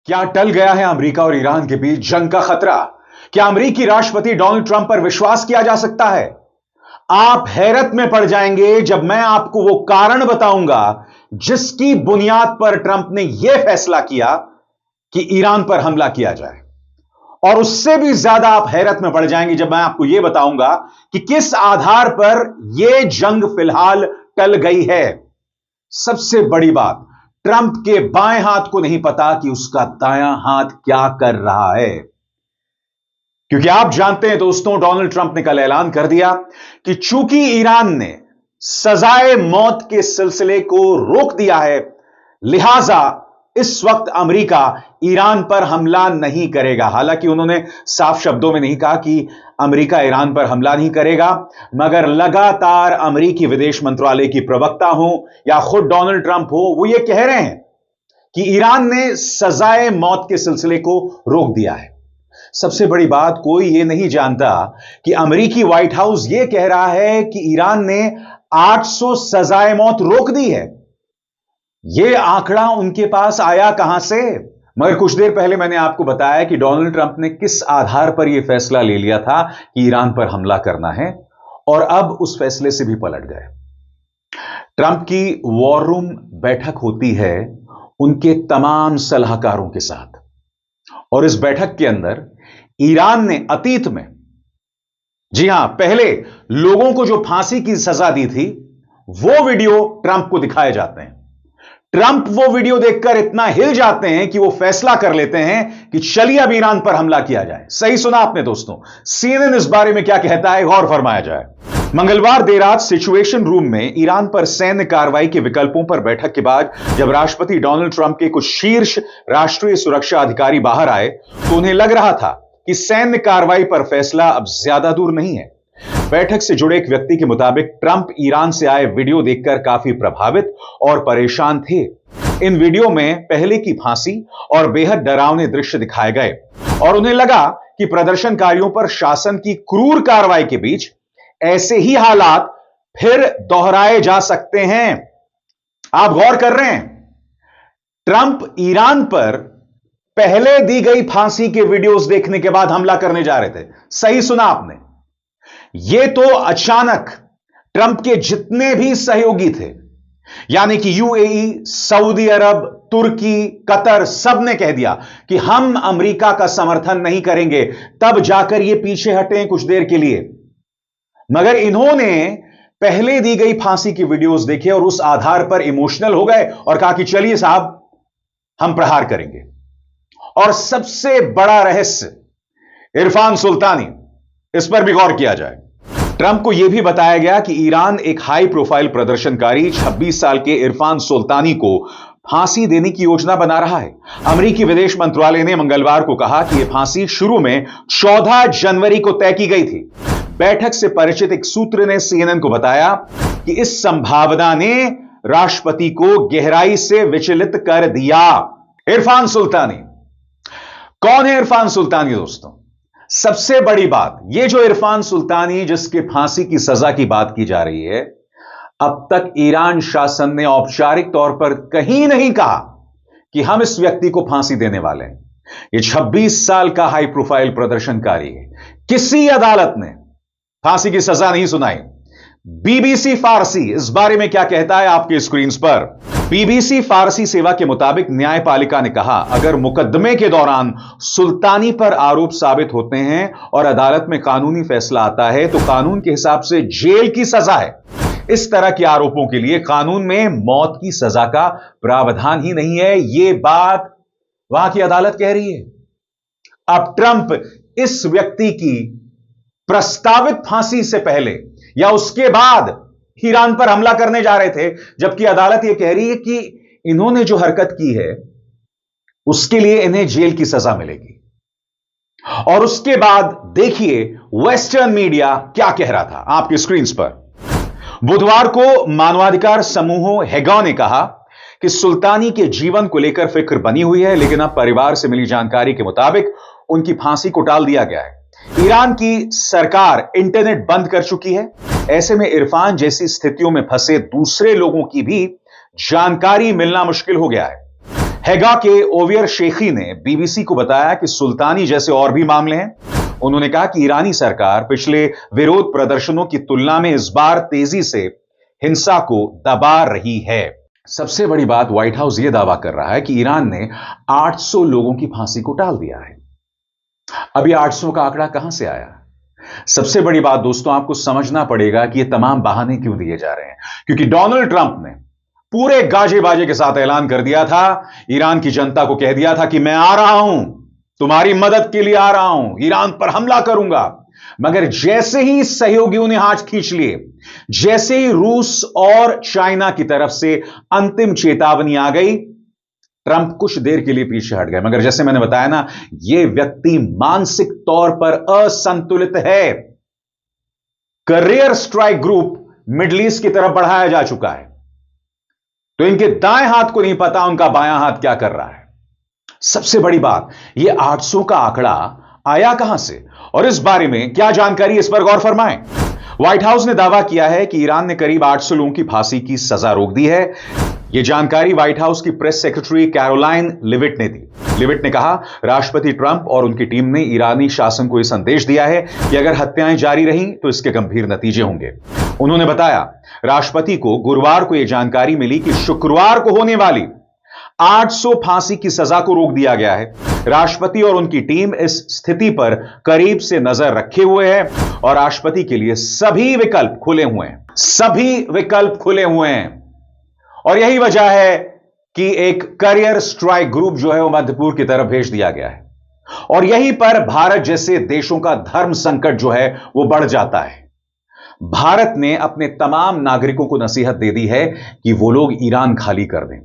क्या टल गया है अमेरिका और ईरान के बीच जंग का खतरा? क्या अमेरिकी राष्ट्रपति डोनाल्ड ट्रंप पर विश्वास किया जा सकता है? आप हैरत में पड़ जाएंगे जब मैं आपको वो कारण बताऊंगा जिसकी बुनियाद पर ट्रंप ने यह फैसला किया कि ईरान पर हमला किया जाए। और उससे भी ज्यादा आप हैरत में पड़ जाएंगे जब मैं आपको यह बताऊंगा कि किस आधार पर यह जंग फिलहाल टल गई है। सबसे बड़ी बात, ट्रंप के बाएं हाथ को नहीं पता कि उसका दायां हाथ क्या कर रहा है। क्योंकि आप जानते हैं दोस्तों, डोनाल्ड ट्रंप ने कल ऐलान कर दिया कि चूंकि ईरान ने सजाए मौत के सिलसिले को रोक दिया है, लिहाजा इस वक्त अमेरिका ईरान पर हमला नहीं करेगा। हालांकि उन्होंने साफ शब्दों में नहीं कहा कि अमेरिका ईरान पर हमला नहीं करेगा, मगर लगातार अमेरिकी विदेश मंत्रालय की प्रवक्ता हो या खुद डोनाल्ड ट्रंप हो, वो ये कह रहे हैं कि ईरान ने सजाए मौत के सिलसिले को रोक दिया है। सबसे बड़ी बात, कोई ये नहीं जानता कि अमेरिकी व्हाइट हाउस ये कह रहा है कि ईरान ने 800 सजाए मौत रोक दी है। यह आंकड़ा उनके पास आया कहां से? मगर कुछ देर पहले मैंने आपको बताया कि डोनाल्ड ट्रंप ने किस आधार पर यह फैसला ले लिया था कि ईरान पर हमला करना है, और अब उस फैसले से भी पलट गए। ट्रंप की वॉर रूम बैठक होती है उनके तमाम सलाहकारों के साथ, और इस बैठक के अंदर ईरान ने अतीत में, जी हां, पहले लोगों को जो फांसी की सजा दी थी, वो वीडियो ट्रंप को दिखाए जाते हैं। ट्रंप वो वीडियो देखकर इतना हिल जाते हैं कि वो फैसला कर लेते हैं कि चलिए अब ईरान पर हमला किया जाए। सही सुना आपने दोस्तों। सीएनएन इस बारे में क्या कहता है, गौर फरमाया जाए। मंगलवार देर रात सिचुएशन रूम में ईरान पर सैन्य कार्रवाई के विकल्पों पर बैठक के बाद जब राष्ट्रपति डोनाल्ड ट्रंप के कुछ शीर्ष राष्ट्रीय सुरक्षा अधिकारी बाहर आए, तो उन्हें लग रहा था कि सैन्य कार्रवाई पर फैसला अब ज्यादा दूर नहीं है। बैठक से जुड़े एक व्यक्ति के मुताबिक ट्रंप ईरान से आए वीडियो देखकर काफी प्रभावित और परेशान थे। इन वीडियो में पहले की फांसी और बेहद डरावने दृश्य दिखाए गए, और उन्हें लगा कि प्रदर्शनकारियों पर शासन की क्रूर कार्रवाई के बीच ऐसे ही हालात फिर दोहराए जा सकते हैं। आप गौर कर रहे हैं, ट्रंप ईरान पर पहले दी गई फांसी के वीडियोस देखने के बाद हमला करने जा रहे थे। सही सुना आपने। यह तो अचानक ट्रंप के जितने भी सहयोगी थे, यानी कि यूएई, सऊदी अरब, तुर्की, कतर, सब ने कह दिया कि हम अमेरिका का समर्थन नहीं करेंगे। तब जाकर ये पीछे हटे कुछ देर के लिए। मगर इन्होंने पहले दी गई फांसी की वीडियोस देखे और उस आधार पर इमोशनल हो गए और कहा कि चलिए साहब, हम प्रहार करेंगे। और सबसे बड़ा रहस्य, इरफान सुल्तानी, इस पर भी गौर किया जाए। ट्रंप को यह भी बताया गया कि ईरान एक हाई प्रोफाइल प्रदर्शनकारी 26 साल के इरफान सुल्तानी को फांसी देने की योजना बना रहा है। अमेरिकी विदेश मंत्रालय ने मंगलवार को कहा कि यह फांसी शुरू में 14 जनवरी को तय की गई थी। बैठक से परिचित एक सूत्र ने सीएनएन को बताया कि इस संभावना ने राष्ट्रपति को गहराई से विचलित कर दिया। इरफान सुल्तानी कौन है? इरफान सुल्तानी दोस्तों, सबसे बड़ी बात, यह जो इरफान सुल्तानी जिसके फांसी की सजा की बात की जा रही है, अब तक ईरान शासन ने औपचारिक तौर पर कहीं नहीं कहा कि हम इस व्यक्ति को फांसी देने वाले हैं। यह 26 साल का हाई प्रोफाइल प्रदर्शनकारी है। किसी अदालत ने फांसी की सजा नहीं सुनाई। बीबीसी फारसी इस बारे में क्या कहता है आपके स्क्रीन पर। बीबीसी फारसी सेवा के मुताबिक न्यायपालिका ने कहा, अगर मुकदमे के दौरान सुल्तानी पर आरोप साबित होते हैं और अदालत में कानूनी फैसला आता है तो कानून के हिसाब से जेल की सजा है। इस तरह के आरोपों के लिए कानून में मौत की सजा का प्रावधान ही नहीं है। यह बात वहां की अदालत कह रही है। अब ट्रंप इस व्यक्ति की प्रस्तावित फांसी से पहले या उसके बाद ईरान पर हमला करने जा रहे थे, जबकि अदालत यह कह रही है कि इन्होंने जो हरकत की है उसके लिए इन्हें जेल की सजा मिलेगी। और उसके बाद देखिए वेस्टर्न मीडिया क्या कह रहा था आपकी स्क्रीन पर। बुधवार को मानवाधिकार समूह हेगा ने कहा कि सुल्तानी के जीवन को लेकर फिक्र बनी हुई है, लेकिन अब परिवार से मिली जानकारी के मुताबिक उनकी फांसी को टाल दिया गया है। ईरान की सरकार इंटरनेट बंद कर चुकी है। ऐसे में इरफान जैसी स्थितियों में फंसे दूसरे लोगों की भी जानकारी मिलना मुश्किल हो गया है। हैगा के ओवियर शेखी ने बीबीसी को बताया कि सुल्तानी जैसे और भी मामले हैं। उन्होंने कहा कि ईरानी सरकार पिछले विरोध प्रदर्शनों की तुलना में इस बार तेजी से हिंसा को दबा रही है। सबसे बड़ी बात, व्हाइट हाउस यह दावा कर रहा है कि ईरान ने 800 लोगों की फांसी को टाल दिया है। अब यह 800 का आंकड़ा कहां से आया? सबसे बड़ी बात दोस्तों, आपको समझना पड़ेगा कि यह तमाम बहाने क्यों दिए जा रहे हैं, क्योंकि डोनाल्ड ट्रंप ने पूरे गाजे बाजे के साथ ऐलान कर दिया था, ईरान की जनता को कह दिया था कि मैं आ रहा हूं, तुम्हारी मदद के लिए आ रहा हूं, ईरान पर हमला करूंगा। मगर जैसे ही सहयोगियों ने हाथ खींच लिए, जैसे ही रूस और चाइना की तरफ से अंतिम चेतावनी आ गई, ट्रंप कुछ देर के लिए पीछे हट गए। मगर जैसे मैंने बताया ना, यह व्यक्ति मानसिक तौर पर असंतुलित है। Career strike group middle east की तरफ बढ़ाया जा चुका है, तो इनके दाएं हाथ को नहीं पता उनका बायां हाथ क्या कर रहा है। सबसे बड़ी बात, यह 800 का आंकड़ा आया कहां से और इस बारे में क्या जानकारी, इस पर गौर फरमाएं। व्हाइट हाउस ने दावा किया है कि ईरान ने करीब 800 लोगों की फांसी की सजा रोक दी है। यह जानकारी व्हाइट हाउस की प्रेस सेक्रेटरी कैरोलाइन लिविट ने दी। लिविट ने कहा, राष्ट्रपति ट्रंप और उनकी टीम ने ईरानी शासन को यह संदेश दिया है कि अगर हत्याएं जारी रहीं तो इसके गंभीर नतीजे होंगे। उन्होंने बताया, राष्ट्रपति को गुरुवार को यह जानकारी मिली कि शुक्रवार को होने वाली 800 फांसी की सजा को रोक दिया गया है। राष्ट्रपति और उनकी टीम इस स्थिति पर करीब से नजर रखे हुए है और राष्ट्रपति के लिए सभी विकल्प खुले हुए हैं, सभी विकल्प खुले हुए हैं। और यही वजह है कि एक करियर स्ट्राइक ग्रुप जो है वो मध्य पूर्व की तरफ भेज दिया गया है और यहीं पर भारत जैसे देशों का धर्म संकट जो है वो बढ़ जाता है। भारत ने अपने तमाम नागरिकों को नसीहत दे दी है कि वो लोग ईरान खाली कर दें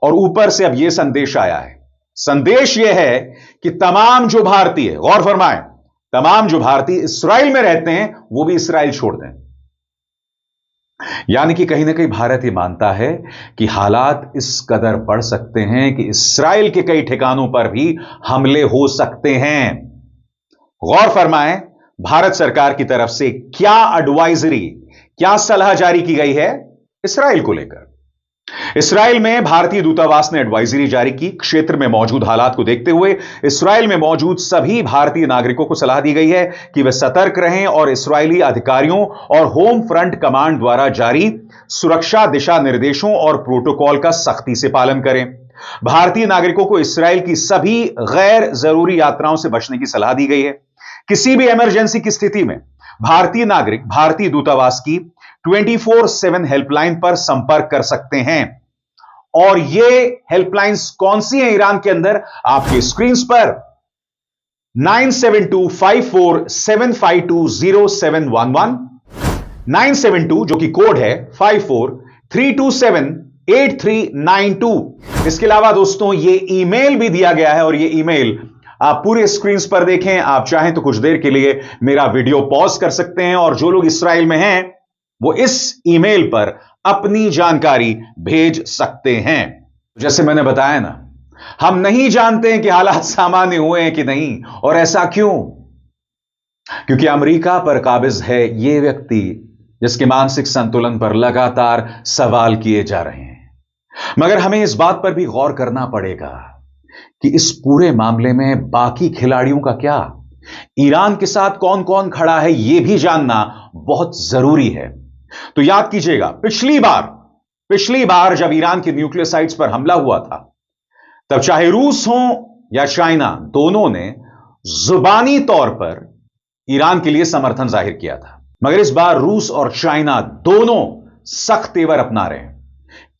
और ऊपर से अब यह संदेश आया है। संदेश यह है कि तमाम जो भारतीय, गौर फरमाएं, तमाम जो भारतीय इस्राइल में रहते हैं वो भी इस्राइल छोड़ दें। यानी कि कहीं ना कहीं भारत ये मानता है कि हालात इस कदर बढ़ सकते हैं कि इस्राइल के कई ठिकानों पर भी हमले हो सकते हैं। गौर फरमाएं, भारत सरकार की तरफ से क्या एडवाइजरी, क्या सलाह जारी की गई है इस्राइल को लेकर। इस्राइल में भारतीय दूतावास ने एडवाइजरी जारी की। क्षेत्र में मौजूद हालात को देखते हुए इस्राइल में मौजूद सभी भारतीय नागरिकों को सलाह दी गई है कि वे सतर्क रहें और इस्राइली अधिकारियों और होम फ्रंट कमांड द्वारा जारी सुरक्षा दिशा निर्देशों और प्रोटोकॉल का सख्ती से पालन करें। भारतीय नागरिकों को इस्राइल की सभी गैर जरूरी यात्राओं से बचने की सलाह दी गई है। किसी भी इमरजेंसी की स्थिति में भारतीय नागरिक भारतीय दूतावास की 24/7 हेल्पलाइन पर संपर्क कर सकते हैं। और ये हेल्पलाइंस कौन सी हैं ईरान के अंदर? आपके स्क्रीन पर 972547520711, 972 जो कि कोड है 54327839 इसके अलावा दोस्तों ये ईमेल भी दिया गया है और ये ईमेल आप पूरे स्क्रीन पर देखें। आप चाहें तो कुछ देर के लिए मेरा वीडियो पॉज कर सकते हैं और जो लोग इस्राइल में हैं वो इस ईमेल पर अपनी जानकारी भेज सकते हैं। जैसे मैंने बताया ना, हम नहीं जानते हैं कि हालात सामान्य हुए हैं कि नहीं, और ऐसा क्यों? क्योंकि अमेरिका पर काबिज है यह व्यक्ति जिसके मानसिक संतुलन पर लगातार सवाल किए जा रहे हैं। मगर हमें इस बात पर भी गौर करना पड़ेगा कि इस पूरे मामले में बाकी खिलाड़ियों का क्या, ईरान के साथ कौन कौन खड़ा है यह भी जानना बहुत जरूरी है। तो याद कीजिएगा, पिछली बार जब ईरान के न्यूक्लियर साइट्स पर हमला हुआ था, तब चाहे रूस हो या चाइना, दोनों ने जुबानी तौर पर ईरान के लिए समर्थन जाहिर किया था। मगर इस बार रूस और चाइना दोनों सख्त तेवर अपना रहे हैं।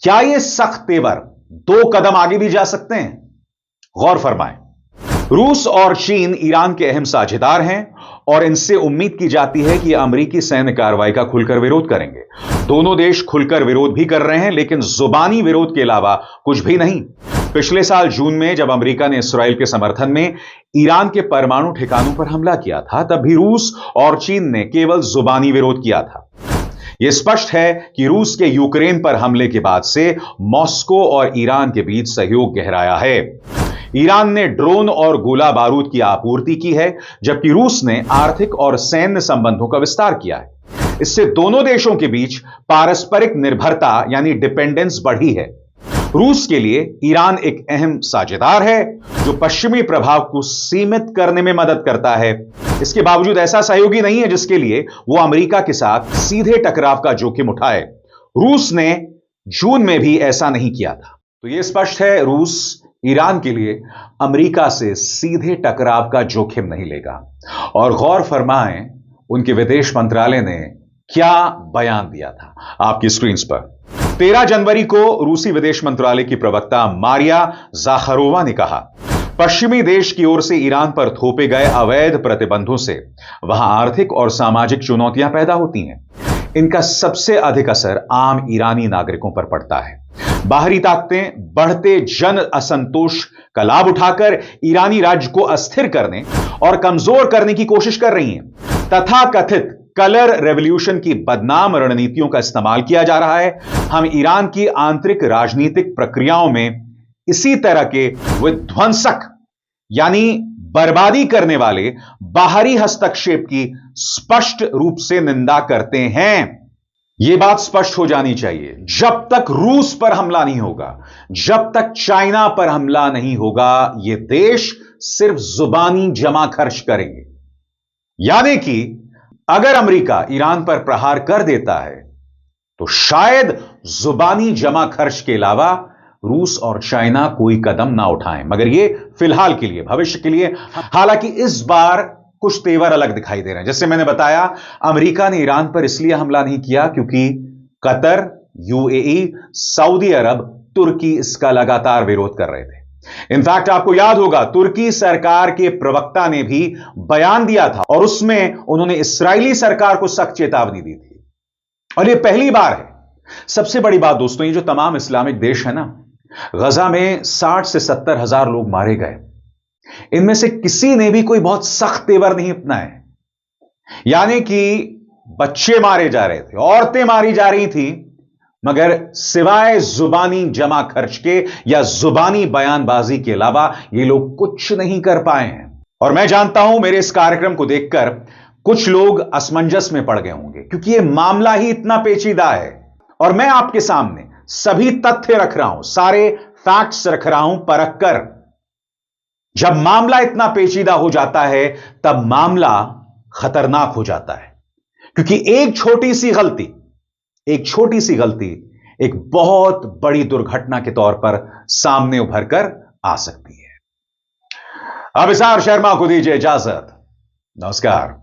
क्या यह सख्त तेवर 2 कदम आगे भी जा सकते हैं? गौर फरमाएं, रूस और चीन ईरान के अहम साझेदार हैं और इनसे उम्मीद की जाती है कि अमेरिकी सैन्य कार्रवाई का खुलकर विरोध करेंगे। दोनों देश खुलकर विरोध भी कर रहे हैं, लेकिन जुबानी विरोध के अलावा कुछ भी नहीं। पिछले साल जून में जब अमेरिका ने इस्राइल के समर्थन में ईरान के परमाणु ठिकानों पर हमला किया था, तब भी रूस और चीन ने केवल जुबानी विरोध किया था। यह स्पष्ट है कि रूस के यूक्रेन पर हमले के बाद से मॉस्को और ईरान के बीच सहयोग गहराया है। ईरान ने ड्रोन और गोला बारूद की आपूर्ति की है, जबकि रूस ने आर्थिक और सैन्य संबंधों का विस्तार किया है। इससे दोनों देशों के बीच पारस्परिक निर्भरता यानी डिपेंडेंस बढ़ी है। रूस के लिए ईरान एक अहम साझेदार है जो पश्चिमी प्रभाव को सीमित करने में मदद करता है। इसके बावजूद ऐसा सहयोगी नहीं है जिसके लिए वो अमेरिका के साथ सीधे टकराव का जोखिम उठाए। रूस ने जून में भी ऐसा नहीं किया था। तो यह स्पष्ट है, रूस ईरान के लिए अमेरिका से सीधे टकराव का जोखिम नहीं लेगा। और गौर फरमाएं उनके विदेश मंत्रालय ने क्या बयान दिया था आपकी स्क्रीन पर। 13 जनवरी को रूसी विदेश मंत्रालय की प्रवक्ता मारिया जाखरोवा ने कहा, पश्चिमी देश की ओर से ईरान पर थोपे गए अवैध प्रतिबंधों से वहां आर्थिक और सामाजिक चुनौतियां पैदा होती हैं। इनका सबसे अधिक असर आम ईरानी नागरिकों पर पड़ता है। बाहरी ताकतें बढ़ते जन असंतोष का लाभ उठाकर ईरानी राज्य को अस्थिर करने और कमजोर करने की कोशिश कर रही हैं। तथाकथित कलर रेवोल्यूशन की बदनाम रणनीतियों का इस्तेमाल किया जा रहा है। हम ईरान की आंतरिक राजनीतिक प्रक्रियाओं में इसी तरह के विध्वंसक यानी बर्बादी करने वाले बाहरी हस्तक्षेप की स्पष्ट रूप से निंदा करते हैं। यह बात स्पष्ट हो जानी चाहिए, जब तक रूस पर हमला नहीं होगा, जब तक चाइना पर हमला नहीं होगा, यह देश सिर्फ जुबानी जमा खर्च करेंगे। यानी कि अगर अमेरिका ईरान पर प्रहार कर देता है तो शायद जुबानी जमा खर्च के अलावा रूस और चाइना कोई कदम ना उठाएं, मगर यह फिलहाल के लिए, भविष्य के लिए। हालांकि इस बार कुछ तेवर अलग दिखाई दे रहे हैं। जैसे मैंने बताया, अमेरिका ने ईरान पर इसलिए हमला नहीं किया क्योंकि कतर, यूएई, सऊदी अरब, तुर्की इसका लगातार विरोध कर रहे थे। इनफैक्ट आपको याद होगा, तुर्की सरकार के प्रवक्ता ने भी बयान दिया था और उसमें उन्होंने इस्राएली सरकार को सख्त चेतावनी दी थी। और यह पहली बार है। सबसे बड़ी बात दोस्तों, ये जो तमाम इस्लामिक देश है ना, गजा में 60 से 70 हजार लोग मारे गए। इनमें से किसी ने भी कोई बहुत सख्त तेवर नहीं अपनाए। यानी कि बच्चे मारे जा रहे थे, औरतें मारी जा रही थी, मगर सिवाय जुबानी जमा खर्च के या जुबानी बयानबाजी के अलावा ये लोग कुछ नहीं कर पाए हैं। और मैं जानता हूं, मेरे इस कार्यक्रम को देखकर कुछ लोग असमंजस में पड़ गए होंगे क्योंकि यह मामला ही इतना पेचीदा है। और मैं आपके सामने सभी तथ्य रख रहा हूं, सारे फैक्ट्स रख रहा हूं परख कर। जब मामला इतना पेचीदा हो जाता है तब मामला खतरनाक हो जाता है, क्योंकि एक छोटी सी गलती एक बहुत बड़ी दुर्घटना के तौर पर सामने उभर कर आ सकती है। अब इसार शर्मा को दीजिए इजाजत। नमस्कार।